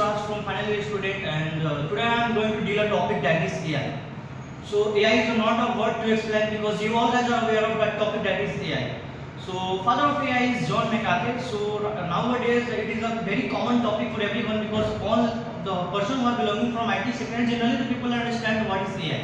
Raj from final year student, and today I am going to deal a topic that is AI. So AI is not a word to explain because you all guys are aware of that topic that is AI. So father of AI is John McAfee. So nowadays it is a very common topic for everyone because all the person who are belonging from IT sector and generally the people understand what is AI.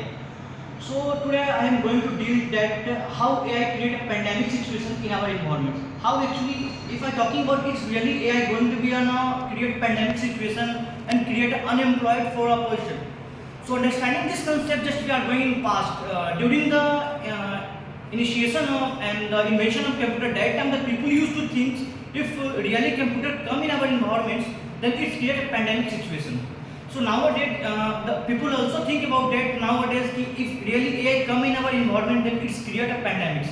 So today I am going to deal that how AI create a pandemic situation in our environment. How actually, if I talking about it's really AI going to be on a create pandemic situation and create unemployed for a person. So understanding this concept, just we are going in past during the initiation of and the invention of computer. That time the people used to think if really computer come in our environments, then it create a pandemic situation. So nowadays, the people also think about that nowadays if really AI come in our environment, then it's create a pandemic.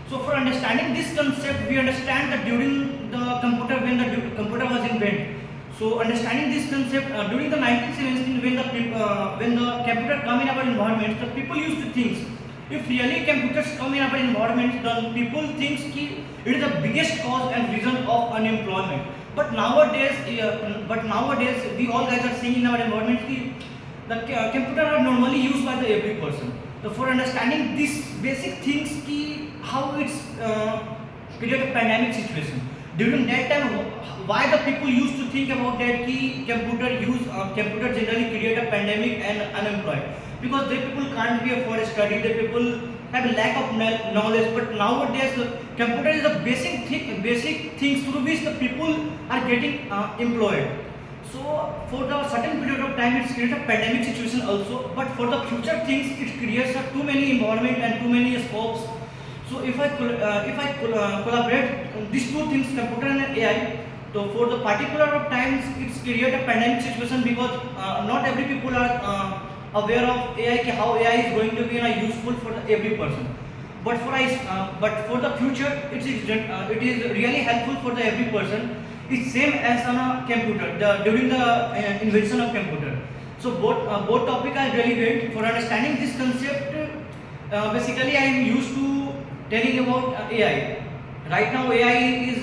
So for understanding this concept, we understand that during the computer, when the computer was invented. So understanding this concept during the 1917, when the computer come in our environment, the people used to think if really computers come in our environment, then people think it is the biggest cause and reason of unemployment. But nowadays, we all guys are seeing in our environment the computer are normally used by the every person. So for understanding these basic things, how it's create a pandemic situation. During that time, why the people used to think about that computer generally create a pandemic and unemployed, because they people can't be afford study, they people have a lack of knowledge. But nowadays computer is a basic things through which the people are getting employed. So for the certain period of time it creates a pandemic situation also, but for the future things it creates too many environment and too many scopes. So if I collaborate these two things, computer and AI, so for the particular of times it's create a pandemic situation because not every people are aware of AI, how AI is going to be useful for every person. But for the future, it is really helpful for the every person. It's same as on a computer during the invention of computer. So both topic are relevant for understanding this concept. Basically, I am used to telling about AI. Right now, AI is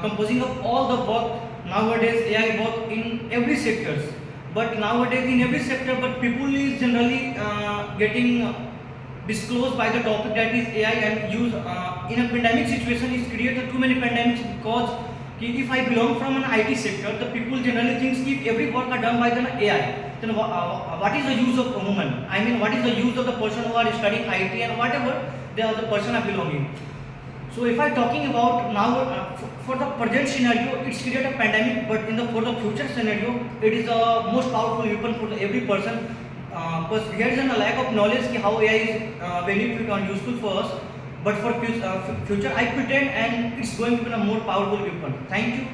composing of all the work. Nowadays, AI work in every sectors. But nowadays in every sector, but people is generally getting disclosed by the topic that is AI and use in a pandemic situation. Is created too many pandemics because if I belong from an IT sector, the people generally thinks if every work are done by the AI, then what is the use of a human? I mean, what is the use of the person who are studying IT and whatever they are the person are belonging. So if I talking about now for the present scenario, it's create a pandemic, but for the future scenario, it is the most powerful weapon for every person. Because there is a lack of knowledge how AI is benefit and useful for us. But for future, I pretend and it's going to be a more powerful weapon. Thank you.